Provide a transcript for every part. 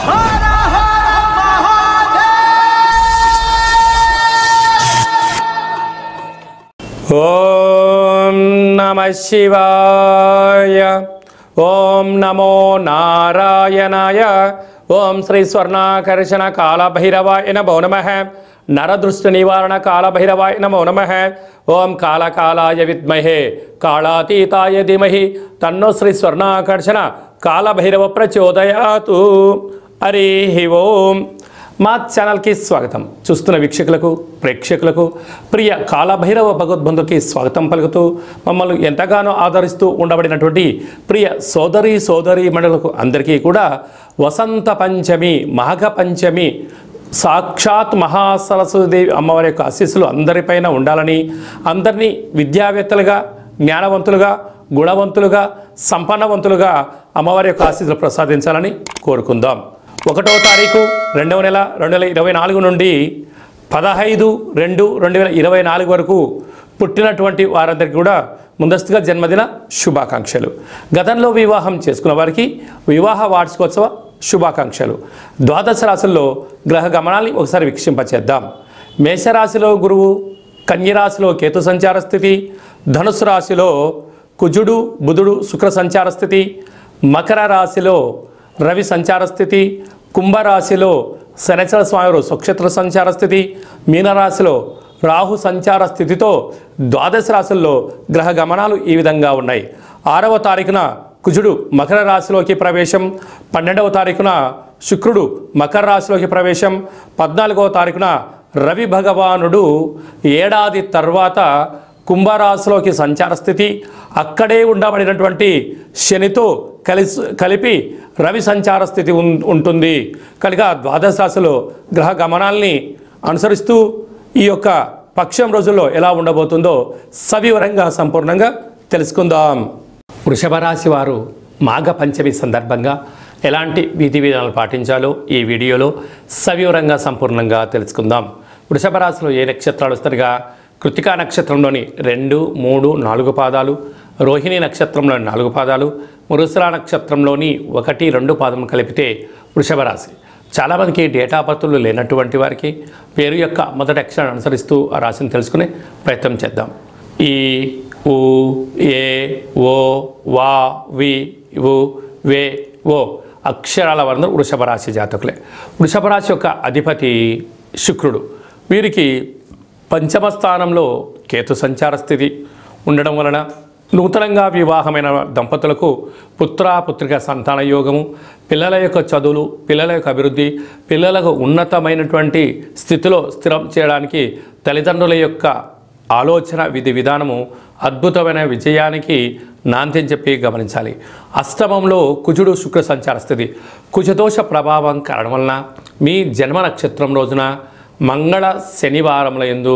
ఓం నమః శివాయ. ఓం నమో నారాయణాయ. ఓం శ్రీ స్వర్ణాకర్షణ కాళభైరవాయ నమో నమః. నరదృష్టి నివారణ కాళభైరవాయ నమో నమః. ఓం కాళకాలాయ విద్మహే కాళాతీతాయ ధీమహి తన్నో శ్రీ స్వర్ణాకర్షణ కాళభైరవ ప్రచోదయాతు. హరి ఓం. మా ఛానల్కి స్వాగతం. చూస్తున్న వీక్షకులకు ప్రేక్షకులకు ప్రియ కాళభైరవ భగవద్బంధుకి స్వాగతం పలుకుతూ మమ్మల్ని ఎంతగానో ఆదరిస్తూ ఉండబడినటువంటి ప్రియ సోదరీ మండలకు అందరికీ కూడా వసంత పంచమి మాఘ పంచమి సాక్షాత్ మహాసరస్వతీదేవి అమ్మవారి యొక్క ఆశీస్సులు అందరిపైన ఉండాలని, అందరినీ విద్యావేత్తలుగా, జ్ఞానవంతులుగా, గుణవంతులుగా, సంపన్నవంతులుగా అమ్మవారి యొక్క ఆశీస్సులు ప్రసాదించాలని కోరుకుందాం. 1వ తారీఖు 2వ నెల 2024 నుండి 15/2/2024 వరకు పుట్టినటువంటి వారందరికీ కూడా ముందస్తుగా జన్మదిన శుభాకాంక్షలు. గతంలో వివాహం చేసుకున్న వారికి వివాహ వార్షికోత్సవ శుభాకాంక్షలు. ద్వాదశ రాశుల్లో గ్రహ గమనాల్ని ఒకసారి వీక్షింపచేద్దాం. మేషరాశిలో గురువు, కన్యరాశిలో కేతు సంచార స్థితి, ధనుసు రాశిలో కుజుడు బుధుడు శుక్ర సంచార స్థితి, మకర రాశిలో రవి సంచార స్థితి, కుంభరాశిలో శనిచర స్వామి స్వక్షేత్ర సంచార స్థితి, మీనరాశిలో రాహు సంచార స్థితితో ద్వాదశ రాశుల్లో గ్రహ గమనాలు ఈ విధంగా ఉన్నాయి. 6వ తారీఖున కుజుడు మకర రాశిలోకి ప్రవేశం, 12వ తారీఖున శుక్రుడు మకర రాశిలోకి ప్రవేశం, 14వ తారీఖున రవి భగవానుడు ఏడాది తర్వాత కుంభరాశిలోకి సంచార స్థితి, అక్కడే ఉండబడినటువంటి శనితో కలిపి రవి సంచార స్థితి ఉంటుంది. కనుక ద్వాదశ రాశిలో గ్రహ గమనాల్ని అనుసరిస్తూ ఈ యొక్క పక్షం రోజుల్లో ఎలా ఉండబోతుందో సవివరంగా సంపూర్ణంగా తెలుసుకుందాం. వృషభ రాశి వారు మాఘ పంచమి సందర్భంగా ఎలాంటి విధి విధానాలు పాటించాలో ఈ వీడియోలో సవివరంగా సంపూర్ణంగా తెలుసుకుందాం. వృషభ రాశిలో ఏ నక్షత్రాలు వస్తారుగా కృతికా నక్షత్రంలోని 2, 3, 4 పాదాలు, రోహిణి నక్షత్రంలోని 4 పాదాలు, మృగశిర నక్షత్రంలోని 1, 2 పాదములు కలిపితే వృషభ రాశి. చాలామందికి డేటా బర్త్లు లేనటువంటి వారికి పేరు యొక్క మొదటి అక్షరాన్ని అనుసరిస్తూ ఆ రాశిని తెలుసుకునే ప్రయత్నం చేద్దాం. ఈ, ఉ, ఏ, ఓ, వా, వి, ఉ, వే, ఓ అక్షరాల వారందరూ వృషభ రాశి జాతకులే. వృషభ రాశి యొక్క అధిపతి శుక్రుడు. వీరికి పంచమ స్థానంలో కేతు సంచార స్థితి ఉండడం వలన నూతనంగా వివాహమైన దంపతులకు పుత్రిక సంతాన యోగము, పిల్లల యొక్క చదువులు, పిల్లల యొక్క అభివృద్ధి, పిల్లలకు ఉన్నతమైనటువంటి స్థితిలో స్థిరం చేయడానికి తల్లిదండ్రుల యొక్క ఆలోచన విధి విధానము అద్భుతమైన విజయానికి నాంది చెప్పి గమనించాలి. అష్టమంలో కుజుడు శుక్ర సంచార స్థితి, కుజదోష ప్రభావం కారణం వలన మీ జన్మ నక్షత్రం రోజున మంగళ శనివారముల యందు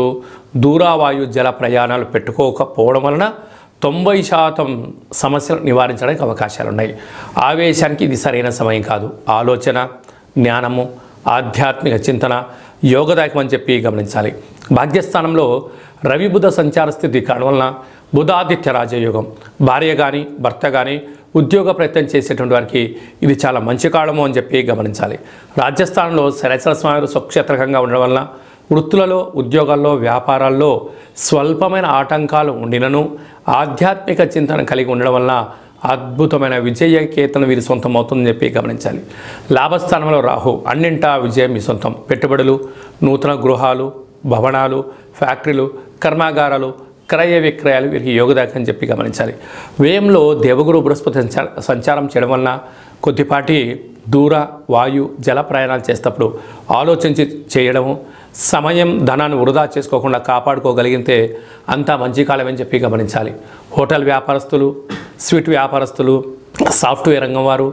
దూరావాయు జల ప్రయాణాలు పెట్టుకోకపోవడం వలన 90% సమస్యలు నివారించడానికి అవకాశాలు ఉన్నాయి. ఆవేశానికి ఇది సరైన సమయం కాదు. ఆలోచన, జ్ఞానము, ఆధ్యాత్మిక చింతన యోగదాయకం అని చెప్పి గమనించాలి. భాగ్యస్థానంలో రవి బుధ సంచార స్థితి కారణం వలన బుధాదిత్య రాజయోగం. భార్య కానీ భర్త కానీ ఉద్యోగ ప్రయత్నం చేసేటువంటి వారికి ఇది చాలా మంచి కాలము అని చెప్పి గమనించాలి. రాజ్యస్థానంలో శనిచర స్వామి స్వక్షేత్రకంగా ఉండడం వలన వృత్తులలో, ఉద్యోగాల్లో, వ్యాపారాల్లో స్వల్పమైన ఆటంకాలు ఉండినను ఆధ్యాత్మిక చింతన కలిగి ఉండడం వలన అద్భుతమైన విజయకేతనం వీరి సొంతం అవుతుందని చెప్పి గమనించాలి. లాభస్థానంలో రాహు, అన్నింటా విజయం మీ సొంతం. పెట్టుబడులు, నూతన గృహాలు, భవనాలు, ఫ్యాక్టరీలు, కర్మాగారాలు, క్రయ విక్రయాలు వీరికి యోగదాయకం చెప్పి గమనించాలి. వ్యయంలో దేవగురు బృహస్పతి సంచారం చేయడం వలన కొద్దిపాటి దూర వాయు జల ప్రయాణాలు చేసేటప్పుడు ఆలోచించి చేయడము, సమయం ధనాన్ని వృధా చేసుకోకుండా కాపాడుకోగలిగితే అంతా మంచి కాలమని చెప్పి గమనించాలి. హోటల్ వ్యాపారస్తులు, స్వీట్ వ్యాపారస్తులు, సాఫ్ట్వేర్ రంగం వారు,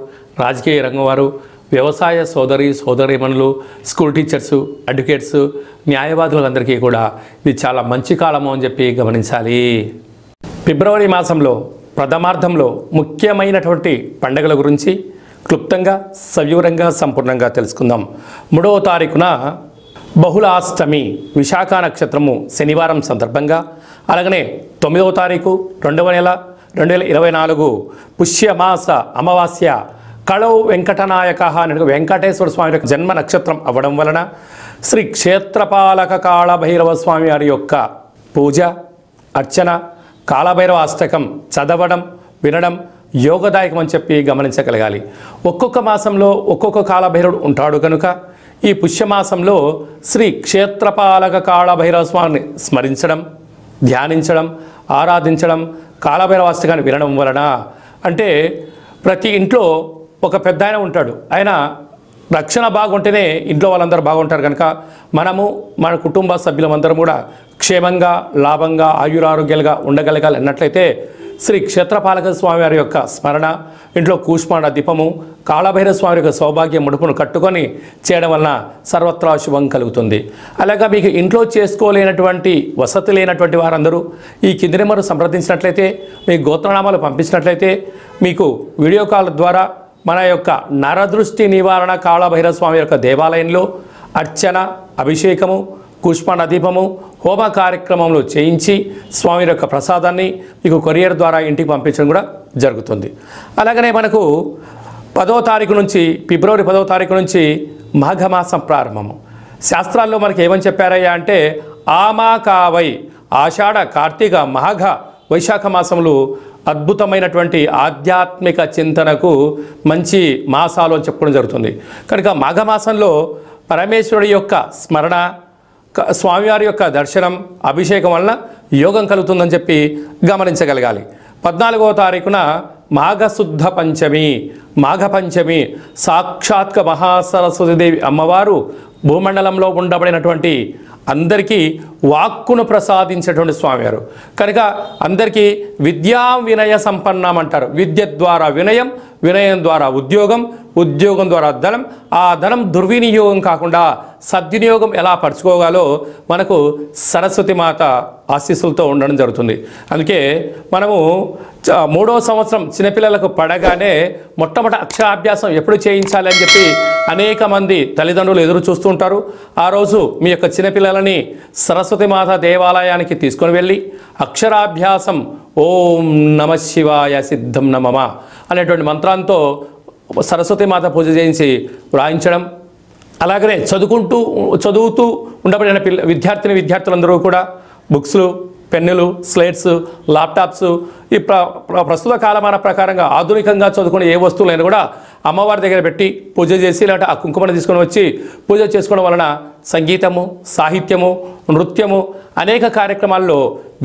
రాజకీయ రంగం వారు, వ్యవసాయ సోదరీమణులు, స్కూల్ టీచర్సు, అడ్వకేట్స్, న్యాయవాదులందరికీ కూడా ఇది చాలా మంచి కాలము అని చెప్పి గమనించాలి. ఫిబ్రవరి మాసంలో ప్రథమార్థంలో ముఖ్యమైనటువంటి పండుగల గురించి క్లుప్తంగా సవివరంగా సంపూర్ణంగా తెలుసుకుందాం. 3వ తారీఖున బహుళాష్టమి విశాఖ నక్షత్రము శనివారం సందర్భంగా, అలాగనే 9వ తారీఖు 2వ నెల 2024 పుష్యమాస అమావాస్య కళౌ వెంకటనాయక అనే వెంకటేశ్వర స్వామి యొక్క జన్మ నక్షత్రం అవ్వడం వలన శ్రీ క్షేత్రపాలక కాళభైరవ స్వామి వారి యొక్క పూజ, అర్చన, కాళభైరవ అష్టకం చదవడం, వినడం యోగదాయకం అని చెప్పి గమనించగలగాలి. ఒక్కొక్క మాసంలో ఒక్కొక్క కాళభైరవుడు ఉంటాడు కనుక ఈ పుష్యమాసంలో శ్రీ క్షేత్రపాలక కాళభైరవ స్వామిని స్మరించడం, ధ్యానించడం, ఆరాధించడం, కాళభైరవ అష్టకాన్ని వినడం వలన అంటే ప్రతి ఇంట్లో ఒక పెద్ద ఆయన ఉంటాడు. ఆయన రక్షణ బాగుంటేనే ఇంట్లో వాళ్ళందరూ బాగుంటారు కనుక మనము మన కుటుంబ సభ్యులందరం కూడా క్షేమంగా, లాభంగా, ఆయురారోగ్యాలుగా ఉండగలగాలి అన్నట్లయితే శ్రీ క్షేత్రపాలక స్వామి వారి యొక్క స్మరణ, ఇంట్లో కూష్మాండ దీపము, కాళభైరవ స్వామి యొక్క సౌభాగ్య ముడుపును కట్టుకొని చేయడం వలన సర్వత్రా శుభం కలుగుతుంది. అలాగా మీకు ఇంట్లో చేసుకోలేనటువంటి వసతి లేనటువంటి వారందరూ ఈ కింది నెంబరు సంప్రదించినట్లయితే, మీ గోత్రనామాలు పంపించినట్లయితే మీకు వీడియో కాల్ ద్వారా మన యొక్క నరదృష్టి నివారణ కాళభైరవ స్వామి యొక్క దేవాలయంలో అర్చన, అభిషేకము, కూష్మాండ దీపము, హోమ కార్యక్రమంలో చేయించి స్వామి యొక్క ప్రసాదాన్ని మీకు కొరియర్ ద్వారా ఇంటికి పంపించడం కూడా జరుగుతుంది. అలాగనే మనకు 10వ తారీఖు నుంచి ఫిబ్రవరి 10వ తారీఖు నుంచి మాఘమాసం ప్రారంభము. శాస్త్రాల్లో మనకి ఏమని చెప్పారయ్యా అంటే ఆమాకావై ఆషాఢ, కార్తీక, మాఘ, వైశాఖ మాసములు అద్భుతమైనటువంటి ఆధ్యాత్మిక చింతనకు మంచి మాసాలు అని చెప్పుకోవడం జరుగుతుంది. కనుక మాఘమాసంలో పరమేశ్వరుడి యొక్క స్మరణ, స్వామివారి యొక్క దర్శనం, అభిషేకం వలన యోగం కలుగుతుందని చెప్పి గమనించగలగాలి. 14వ తారీఖున మాఘశుద్ధ పంచమి, మాఘ పంచమి సాక్షాత్క మహాసరస్వతీదేవి అమ్మవారు భూమండలంలో ఉండబడినటువంటి అందరికీ వాక్కును ప్రసాదించేటువంటి స్వామివారు కనుక అందరికీ విద్యా వినయ సంపన్నం అంటారు. విద్య ద్వారా వినయం, వినయం ద్వారా ఉద్యోగం, ఉద్యోగం ద్వారా ధనం, ఆ ధనం దుర్వినియోగం కాకుండా సద్వినియోగం ఎలా పరుచుకోగాలో మనకు సరస్వతి మాత ఆశీస్సులతో ఉండడం జరుగుతుంది. అందుకే మనము 3వ సంవత్సరం చిన్నపిల్లలకు పడగానే మొట్టమొదటి అక్షరాభ్యాసం ఎప్పుడు చేయించాలి అని చెప్పి అనేక మంది తల్లిదండ్రులు ఎదురు చూస్తూ ఉంటారు. ఆ రోజు మీ యొక్క చిన్నపిల్లలని సరస్వతి మాత దేవాలయానికి తీసుకొని వెళ్ళి అక్షరాభ్యాసం ఓం నమ శివాయ సిద్ధం నమమ అనేటువంటి మంత్రంతో సరస్వతి మాత పూజ చేయించి వ్రాయించడం. అలాగనే చదువుతూ ఉండబడిన విద్యార్థులందరూ కూడా బుక్స్లు, పెన్నులు, స్లేట్స్, ల్యాప్టాప్స్ ఈ ప్రస్తుత కాలమాన ప్రకారంగా ఆధునికంగా చదువుకునే ఏ వస్తువులైనా కూడా అమ్మవారి దగ్గర పెట్టి పూజ చేసి లేదంటే ఆ కుంకుమను తీసుకొని వచ్చి పూజ చేసుకోవడం వలన సంగీతము, సాహిత్యము, నృత్యము అనేక కార్యక్రమాల్లో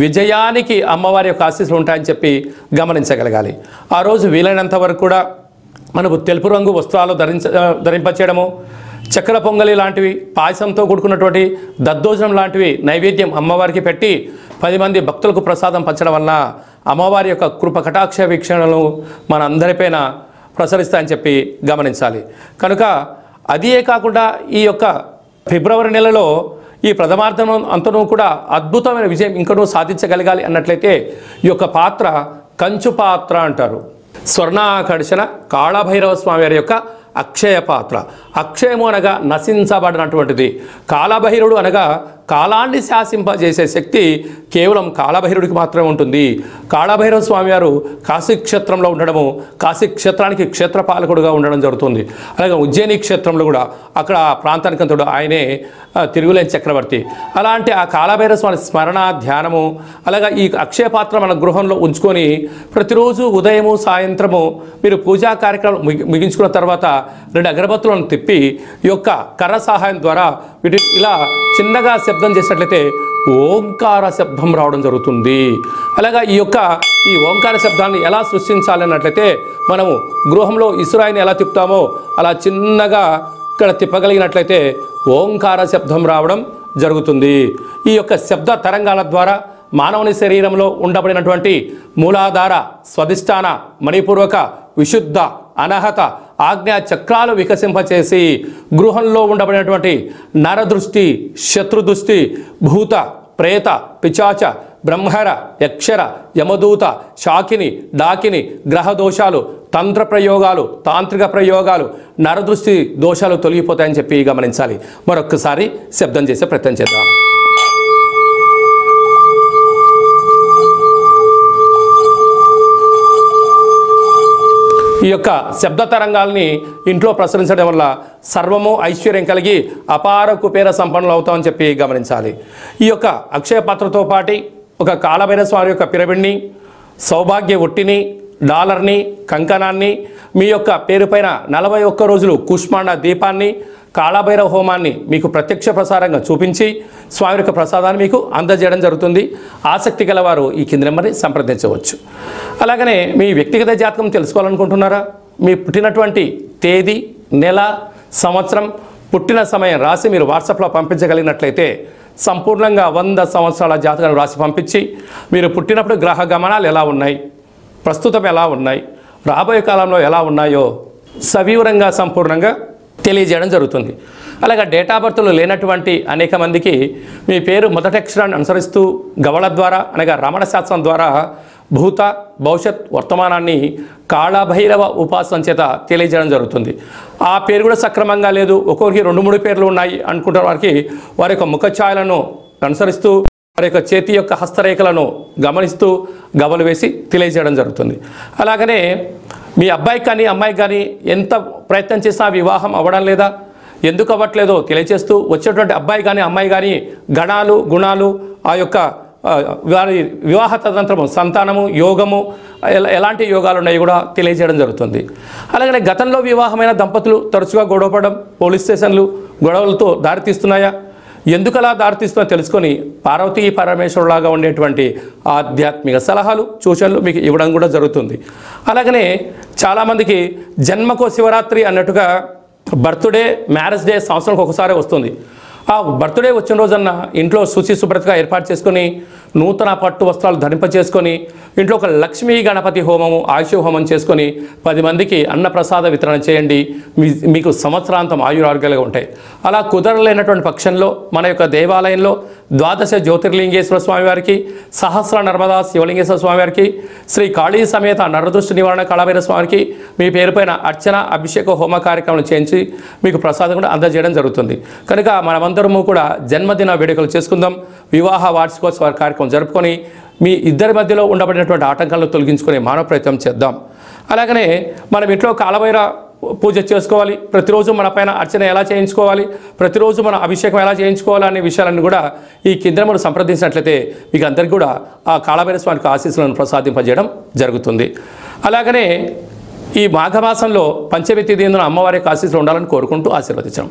విజయానికి అమ్మవారి యొక్క ఆశీస్సులు ఉంటాయని చెప్పి గమనించగలగాలి. ఆ రోజు వీలైనంత వరకు కూడా మనకు తెలుపు రంగు వస్త్రాలు ధరింపచేయడము, చక్కెర పొంగలి లాంటివి, పాయసంతో కూడుకున్నటువంటి దద్దోజనం లాంటివి నైవేద్యం అమ్మవారికి పెట్టి 10 మంది భక్తులకు ప్రసాదం పంచడం వలన అమ్మవారి యొక్క కృప కటాక్ష వీక్షణలు మన అందరిపైన ప్రసరిస్తాయని చెప్పి గమనించాలి. కనుక అదే కాకుండా ఈ యొక్క ఫిబ్రవరి నెలలో ఈ ప్రథమార్థం అంతనూ కూడా అద్భుతమైన విజయం ఇంకనూ సాధించగలగాలి అన్నట్లయితే ఈ యొక్క పాత్ర కంచు పాత్ర అంటారు. స్వర్ణాకర్షణ కాళభైరవ స్వామి వారి యొక్క అక్షయ పాత్ర. అక్షయము అనగా నశించబడినటువంటిది. కాళభైరుడు అనగా కాలాన్ని శాసింపజేసే శక్తి కేవలం కాళభైరుడికి మాత్రమే ఉంటుంది. కాళభైరవ స్వామి వారు కాశీక్షేత్రంలో ఉండడము, కాశీక్షేత్రానికి క్షేత్రపాలకుడుగా ఉండడం జరుగుతుంది. అలాగే ఉజ్జయిని క్షేత్రంలో కూడా అక్కడ ప్రాంతానికి అంతడు ఆయనే తిరుగులేని చక్రవర్తి. అలాంటి ఆ కాళభైరవ స్వామి స్మరణ, ధ్యానము, అలాగే ఈ అక్షయ పాత్ర మన గృహంలో ఉంచుకొని ప్రతిరోజు ఉదయము, సాయంత్రము మీరు పూజా కార్యక్రమం ముగించుకున్న తర్వాత 2 అగరబత్తులను తిప్పి ఈ యొక్క కర్ర సహాయం ద్వారా వీటి ఇలా చిన్నగా శబ్దం చేసినట్లయితే ఓంకార శబ్దం రావడం జరుగుతుంది. అలాగా ఈ ఓంకార శబ్దాన్ని ఎలా సృష్టించాలన్నట్లయితే మనము గృహంలో ఇసురాయిని ఎలా తిప్పుతామో అలా చిన్నగా ఇక్కడ తిప్పగలిగినట్లయితే ఓంకార శబ్దం రావడం జరుగుతుంది. ఈ యొక్క శబ్ద తరంగాల ద్వారా మానవుని శరీరంలో ఉండబడినటువంటి మూలాధార, స్వధిష్టాన, మణిపూర్వక, విశుద్ధ, అనహత, ఆజ్ఞా చక్రాలు వికసింపచేసి గృహంలో ఉండబడినటువంటి నరదృష్టి, శత్రుదృష్టి, భూత, ప్రేత, పిచాచ, బ్రహ్మర, యక్షర, యమదూత, శాకిని, డాకిని, గ్రహ దోషాలు, తంత్ర ప్రయోగాలు, తాంత్రిక ప్రయోగాలు, నరదృష్టి దోషాలు తొలగిపోతాయని చెప్పి గమనించాలి. మరొక్కసారి శబ్దం చేసే ప్రయత్నం చేద్దాం. ఈ యొక్క శబ్ద తరంగాల్ని ఇంట్లో ప్రసరించడం వల్ల సర్వము ఐశ్వర్యం కలిగి అపార కుబేర సంపన్నులు అవుతామని చెప్పి గమనించాలి. ఈ యొక్క అక్షయ పాత్రతో పాటు ఒక కాళభైరవ స్వామి యొక్క పిరమిడ్ని, సౌభాగ్య ఒట్టిని, డాలర్ని, కంకణాన్ని, మీ యొక్క పేరు పైన 41 రోజులు కుష్మాండ దీపాన్ని, కాళభైరవ హోమాన్ని మీకు ప్రత్యక్ష ప్రసారంగా చూపించి స్వామి యొక్క ప్రసాదాన్ని మీకు అందజేయడం జరుగుతుంది. ఆసక్తి గలవారు ఈ కింది నెంబర్ని సంప్రదించవచ్చు. అలాగనే మీ వ్యక్తిగత జాతకం తెలుసుకోవాలనుకుంటున్నారా? మీ పుట్టినటువంటి తేదీ, నెల, సంవత్సరం, పుట్టిన సమయం రాసి మీరు వాట్సాప్లో పంపించగలిగినట్లయితే సంపూర్ణంగా 100 సంవత్సరాల జాతకాన్ని రాసి పంపించి మీరు పుట్టినప్పుడు గ్రహ గమనాలు ఎలా ఉన్నాయి, ప్రస్తుతం ఎలా ఉన్నాయి, రాబోయే కాలంలో ఎలా ఉన్నాయో సవివరంగా సంపూర్ణంగా తెలియజేయడం జరుగుతుంది. అలాగే డేట్ ఆఫ్ బర్త్లు లేనటువంటి అనేక మందికి మీ పేరు మొదటి అక్షరాన్ని అనుసరిస్తూ గవళ ద్వారా అనగా రమణ శాస్త్రం ద్వారా భూత, భవిష్యత్, వర్తమానాన్ని కాళభైరవ ఉపాసన చేత తెలియజేయడం జరుగుతుంది. ఆ పేరు కూడా సక్రమంగా లేదు, ఒక్కొక్కరికి 2-3 పేర్లు ఉన్నాయి అనుకుంటున్న వారికి వారి యొక్క ముఖఛాయలను అనుసరిస్తూ వారి యొక్క చేతి యొక్క హస్తరేఖలను గమనిస్తూ గవలు వేసి తెలియజేయడం జరుగుతుంది. అలాగనే మీ అబ్బాయికి కానీ అమ్మాయికి కానీ ఎంత ప్రయత్నం చేసినా వివాహం అవ్వడం లేదా, ఎందుకు అవ్వట్లేదో తెలియజేస్తూ వచ్చేటువంటి అబ్బాయి కానీ అమ్మాయి కానీ గణాలు, గుణాలు, ఆ యొక్క వారి వివాహ తదనంతరము సంతానము, యోగము, ఎలాంటి యోగాలు ఉన్నాయో కూడా తెలియజేయడం జరుగుతుంది. అలాగే గతంలో వివాహమైన దంపతులు తరచుగా గొడవపడడం, పోలీస్ స్టేషన్లు గొడవలతో దారితీస్తున్నాయా, ఎందుకలా దారితీస్తున్నా తెలుసుకొని పార్వతీ పరమేశ్వరులాగా ఉండేటువంటి ఆధ్యాత్మిక సలహాలు, సూచనలు మీకు ఇవ్వడం కూడా జరుగుతుంది. అలాగనే చాలామందికి జన్మకో శివరాత్రి అన్నట్టుగా బర్త్డే, మ్యారేజ్ డే సంవత్సరానికి ఒకసారి వస్తుంది. ఆ బర్త్డే వచ్చిన రోజన్న ఇంట్లో శుచి శుభ్రతగా ఏర్పాటు చేసుకొని నూతన పట్టు వస్త్రాలు ధరింపచేసుకొని ఇంట్లో ఒక లక్ష్మీ గణపతి హోమము, ఆయుష హోమం చేసుకొని 10 మందికి అన్నప్రసాద వితరణ చేయండి. మీకు సంవత్సరాంతం ఆయురారోగ్యాలుగా ఉంటాయి. అలా కుదరలేనటువంటి పక్షంలో మన యొక్క దేవాలయంలో 12 జ్యోతిర్లింగేశ్వర స్వామివారికి, సహస్ర నర్మదా శివలింగేశ్వర స్వామివారికి, శ్రీ కాళీ సమేత నరదృష్టి నివారణ కాళభైరవ స్వామికి మీ పేరుపైన అర్చన, అభిషేక, హోమ కార్యక్రమాలు చేయించి మీకు ప్రసాదం కూడా అందజేయడం జరుగుతుంది. కనుక మనమందరము కూడా జన్మదిన వేడుకలు చేసుకుందాం. వివాహ వార్షికోత్సవ కార్యక్రమం జరుపుకొని మీ ఇద్దరి మధ్యలో ఉండబడినటువంటి ఆటంకాలను తొలగించుకునే మానవ ప్రయత్నం చేద్దాం. అలాగనే మనం ఇంట్లో కాళభైరవ పూజ చేసుకోవాలి, ప్రతిరోజు మన పైన అర్చన ఎలా చేయించుకోవాలి, ప్రతిరోజు మన అభిషేకం ఎలా చేయించుకోవాలి అనే విషయాలను కూడా ఈ కింద మనం సంప్రదించినట్లయితే మీకు అందరికీ కూడా ఆ కాళభైరవ స్వామికి ఆశీస్సులను ప్రసాదింపజేయడం జరుగుతుంది. అలాగనే ఈ మాఘమాసంలో పంచమి తిథిన అమ్మవారి యొక్క ఆశీస్సులు ఉండాలని కోరుకుంటూ ఆశీర్వదించడం.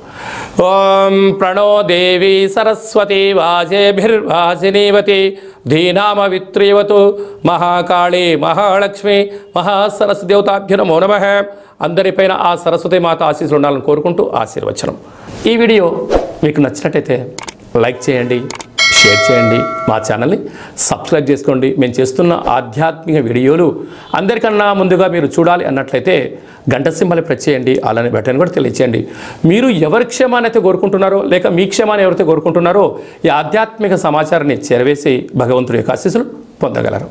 ఓం ప్రణో దేవి సరస్వతి వాజేభిర్వాజినీవతి ధీనామ విత్రీవతు మహాకాళి మహాలక్ష్మి మహాసరస్వతి దేవతాభ్య నమో నమః. అందరిపైన ఆ సరస్వతి మాత ఆశీస్సులు ఉండాలని కోరుకుంటూ ఆశీర్వచనం. ఈ వీడియో మీకు నచ్చినట్టయితే లైక్ చేయండి, షేర్ చేయండి, మా ఛానల్ని సబ్స్క్రైబ్ చేసుకోండి. మేము చేస్తున్న ఆధ్యాత్మిక వీడియోలు అందరికన్నా ముందుగా మీరు చూడాలి అన్నట్లయితే గంట సింబల్ ప్రెస్ చేయండి, అలానే బటన్ కూడా తెలియచేయండి. మీరు ఎవరి క్షేమాన్ని అయితే కోరుకుంటున్నారో లేక మీ క్షేమాన్ని ఎవరైతే కోరుకుంటున్నారో ఈ ఆధ్యాత్మిక సమాచారాన్ని చేరవేసి భగవంతుడి యొక్క ఆశీస్సులు పొందగలరు.